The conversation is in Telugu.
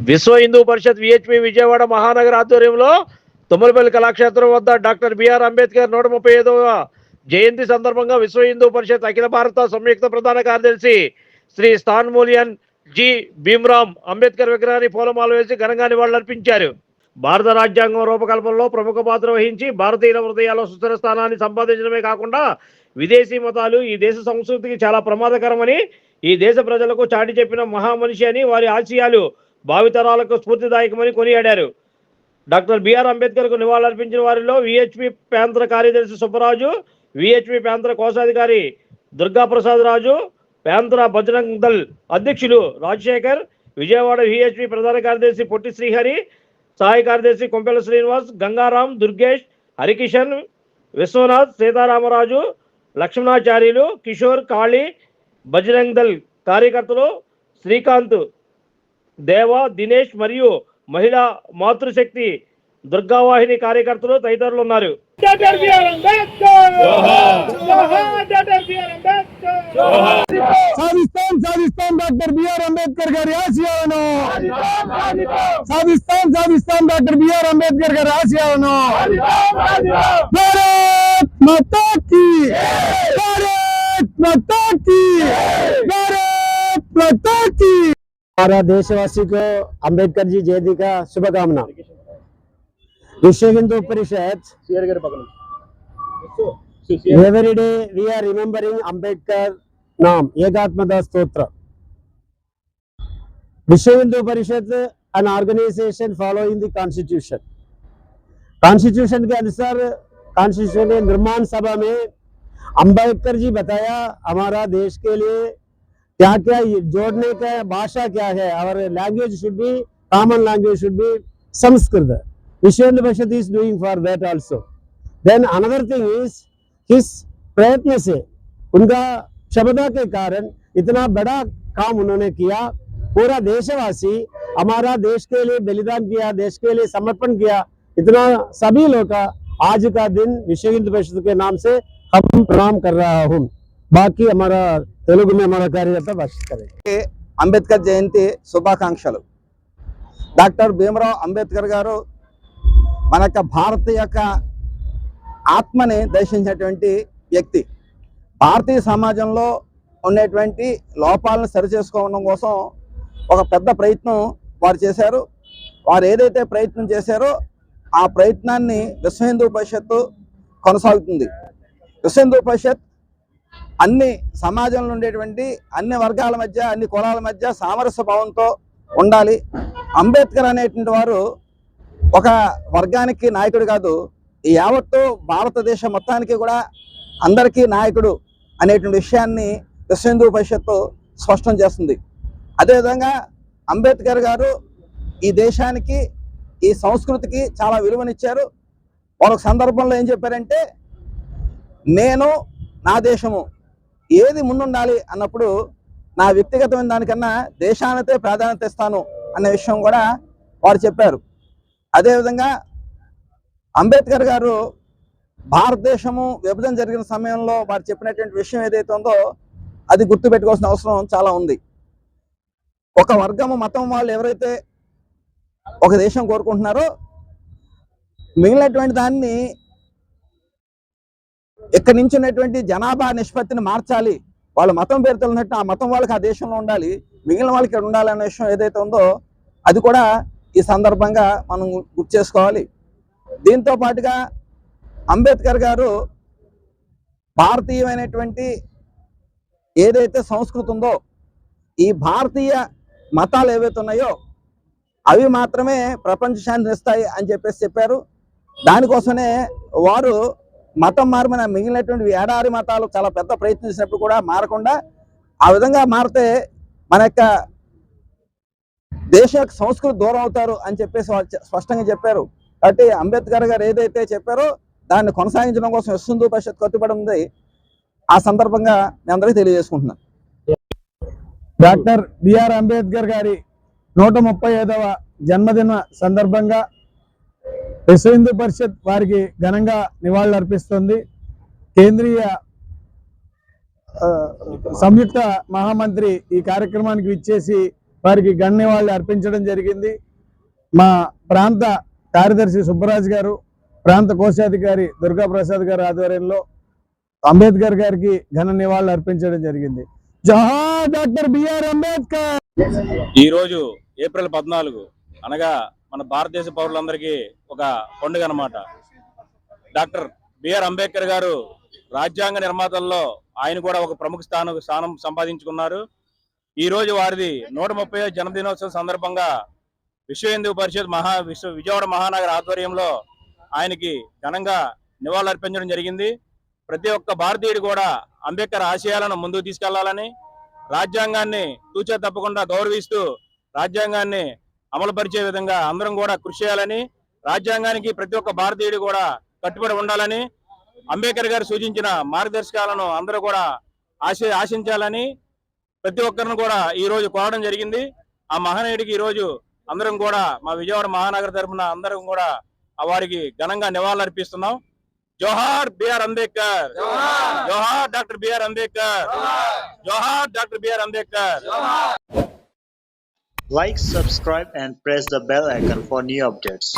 విశ్వ హిందూ పరిషత్ విహెచ్పి విజయవాడ మహానగర ఆధ్వర్యంలో తుమ్మలపల్లి కళాక్షేత్రం వద్ద డాక్టర్ బిఆర్ అంబేద్కర్ 135వ జయంతి సందర్భంగా విశ్వ హిందూ పరిషత్ అఖిల భారత సంయుక్త ప్రధాన కార్యదర్శి శ్రీ స్థాన్మూలియన్ జి భీమ్రామ్ అంబేద్కర్ విగ్రహాన్ని పూలమాల వేసి ఘనంగా నివాళులర్పించారు. భారత రాజ్యాంగం రూపకల్పనలో ప్రముఖ పాత్ర వహించి భారతీయుల హృదయాల్లో సుస్థిర స్థానాన్ని సంపాదించడమే కాకుండా విదేశీ మతాలు ఈ దేశ సంస్కృతికి చాలా ప్రమాదకరమని, ఈ దేశ ప్రజలకు చాటి చెప్పిన మహామనిషి అని, వారి ఆశయాలు భావితరాలకు స్ఫూర్తిదాయకమని కొనియాడారు. డాక్టర్ బిఆర్ అంబేద్కర్ కు నివాళులర్పించిన వారిలో విహెచ్పి ప్రాంత కార్యదర్శి సుబ్బరాజు, విహెచ్పి ప్రాంత కోశాధికారి దుర్గాప్రసాద్ రాజు, ప్రాంత బజరంగ్ దళ్ అధ్యక్షులు రాజశేఖర్, విజయవాడ విహెచ్పి ప్రధాన కార్యదర్శి పొట్టి శ్రీహరి, సహాయ కార్యదర్శి కొంపెల శ్రీనివాస్, గంగారాం, దుర్గేష్, హరికిషన్, విశ్వనాథ్, సీతారామరాజు, లక్ష్మణాచార్యులు, కిషోర్, కాళీ, బజరంగ్ దళ్ కార్యకర్తలు శ్రీకాంత్, దేవ, దినేష్ మరియు మహిళా మాతృశక్తి దుర్గావాహిని కార్యకర్తలు తదితరులు ఉన్నారు. డాక్టర్ బిఆర్ అంబేద్కర్ గారి ఆశయాలను సాధిస్తాం డాక్టర్ బిఆర్ అంబేద్కర్ గారి ఆశయాలను. భారత్ మాతా కీ, భారత్ మాతా కీ, భారత్ మాతా కీ. हमारा देशवासी को अंबेडकर जी जयंती का शुभकामना. Vishwa Hindu Parishad every day we are remembering Ambedkar नाम एकात्मता स्तोत्र. विश्व हिंदू परिषद an organization following the constitution. Constitution के अनुसार कॉन्स्टिट्यूशन निर्माण सभा में अंबेडकर जी बताया हमारा देश के लिए क्या क्या जोड़ने का भाषा क्या है. और language should be common language should be Sanskrit. Vishwa Hindu Parishad is doing for that also. Then another thing is किस प्रयत्न से उनका क्षमता के कारण इतना बड़ा काम उन्होंने किया. पूरा देशवासी हमारा देश के लिए बलिदान किया, देश के लिए समर्पण किया. इतना सभी लोग का आज का दिन विश्व हिंदू परिषद के नाम से हम प्रणाम कर रहा हूँ. बाकी हमारा తెలుగు में हमारा कार्यकर्ता भाषण करेंगे. అంబేద్కర్ జయంతి శుభాకాంక్షలు. డాక్టర్ భీమరావ్ అంబేద్కర్ గారు మన యొక్క భారత యొక్క ఆత్మని దర్శించినటువంటి వ్యక్తి. భారతీయ సమాజంలో ఉండేటువంటి లోపాలను సరిచేసుకోవడం కోసం ఒక పెద్ద ప్రయత్నం వారు చేశారు. వారు ఏదైతే ప్రయత్నం చేశారో ఆ ప్రయత్నాన్ని విశ్వ హిందూ పరిషత్తు కొనసాగుతుంది. విశ్వ హిందూ పరిషత్ అన్ని సమాజంలో ఉండేటువంటి అన్ని వర్గాల మధ్య, అన్ని కులాల మధ్య సామరస్య భావంతో ఉండాలి. అంబేద్కర్ అనేటువంటి వారు ఒక వర్గానికి నాయకుడు కాదు, ఈ యావత్తు భారతదేశ మొత్తానికి కూడా అందరికీ నాయకుడు అనేటువంటి విషయాన్ని విశ్వ హిందూ పరిషత్తు స్పష్టం చేస్తుంది. అదేవిధంగా అంబేద్కర్ గారు ఈ దేశానికి, ఈ సంస్కృతికి చాలా విలువనిచ్చారు. ఒక సందర్భంలో ఏం చెప్పారంటే, నేను నా దేశము ఏది ముందుండాలి అన్నప్పుడు నా వ్యక్తిగతమైన దానికన్నా దేశానికే ప్రాధాన్యత ఇస్తాను అనే విషయం కూడా వారు చెప్పారు. అదేవిధంగా అంబేద్కర్ గారు భారతదేశము విభజన జరిగిన సమయంలో వారు చెప్పినటువంటి విషయం ఏదైతే ఉందో అది గుర్తుపెట్టుకోవాల్సిన అవసరం చాలా ఉంది. ఒక వర్గము, మతం వాళ్ళు ఎవరైతే ఒక దేశం కోరుకుంటున్నారో మిగిలినటువంటి దాన్ని ఇక్కడి నుంచి ఉన్నటువంటి జనాభా నిష్పత్తిని మార్చాలి. వాళ్ళ మతం పేరుతో ఉన్నట్టు ఆ మతం వాళ్ళకి ఆ దేశంలో ఉండాలి, మిగిలిన వాళ్ళకి ఇక్కడ ఉండాలి అనే విషయం ఏదైతే ఉందో అది కూడా ఈ సందర్భంగా మనం గుర్తు చేసుకోవాలి. దీంతో పాటుగా అంబేద్కర్ గారు భారతీయమైనటువంటి ఏదైతే సంస్కృతి ఉందో, ఈ భారతీయ మతాలు ఏవైతే ఉన్నాయో అవి మాత్రమే ప్రపంచ శాంతిని ఇస్తాయి అని చెప్పారు. దానికోసమే వారు మతం మారమైన మిగిలినటువంటి ఏడాది మతాలు చాలా పెద్ద ప్రయత్నం చేసినప్పుడు కూడా మారకుండా ఆ విధంగా మారితే మన యొక్క దేశ సంస్కృతి దూరం అవుతారు అని చెప్పేసి వాళ్ళు స్పష్టంగా చెప్పారు. కాబట్టి అంబేద్కర్ గారు ఏదైతే చెప్పారో దాన్ని కొనసాగించడం కోసం విశ్వ హిందూ పరిషత్ కట్టుబడి ఉంది. ఆ సందర్భంగా నేను అందరికీ తెలియజేసుకుంటున్నాను. డాక్టర్ బిఆర్ అంబేద్కర్ గారి 135వ జన్మదిన సందర్భంగా విశ్వ హిందూ పరిషత్ వారికి ఘనంగా నివాళులర్పిస్తుంది. కేంద్రీయ సంయుక్త మహామంత్రి ఈ కార్యక్రమానికి విచ్చేసి వారికి గణ్యవాళ్ళు అర్పించడం జరిగింది. మా ప్రాంత కార్యదర్శి సుబ్బరాజు గారు, ప్రాంత కోశాధికారి దుర్గా ప్రసాద్ గారి ఆధ్వర్యంలో అంబేద్కర్ గారికి ఘన నివాళులు అర్పించడం జరిగింది. జోహార్ డాక్టర్ బిఆర్ అంబేద్కర్. ఈరోజు ఏప్రిల్ 14 అనగా మన భారతదేశ పౌరులందరికీ ఒక పండుగ అన్నమాట. డాక్టర్ బిఆర్ అంబేద్కర్ గారు రాజ్యాంగ నిర్మాతల్లో ఆయన కూడా ఒక ప్రముఖ స్థానం సంపాదించుకున్నారు. ఈ రోజు వారిది 130వ జన్మదినోత్సవం సందర్భంగా విశ్వ హిందూ పరిషత్ విజయవాడ మహానగర ఆధ్వర్యంలో ఆయనకి ఘనంగా నివాళులు అర్పించడం జరిగింది. ప్రతి ఒక్క భారతీయుడు కూడా అంబేద్కర్ ఆశయాలను ముందుకు తీసుకెళ్లాలని, రాజ్యాంగాన్ని తూచా తప్పకుండా గౌరవిస్తూ రాజ్యాంగాన్ని అమలుపరిచే విధంగా అందరం కూడా కృషి చేయాలని, రాజ్యాంగానికి ప్రతి ఒక్క భారతీయుడు కూడా కట్టుబడి ఉండాలని, అంబేద్కర్ గారు సూచించిన మార్గదర్శకాలను అందరూ కూడా ఆశించాలని ప్రతి ఒక్కరిని కూడా ఈ రోజు కోరడం జరిగింది. ఆ మహనీయుడికి ఈ రోజు అందరం కూడా మా విజయవాడ మహానగర తరఫున అందరం కూడా వారికి ఘనంగా నివాళులు అర్పిస్తున్నాం. జోహార్ బిఆర్ అంబేద్కర్, జోహార్ డాక్టర్ బిఆర్ అంబేద్కర్, జోహార్ doctor BR Ambedkar. Like, subscribe and press the bell icon for new updates.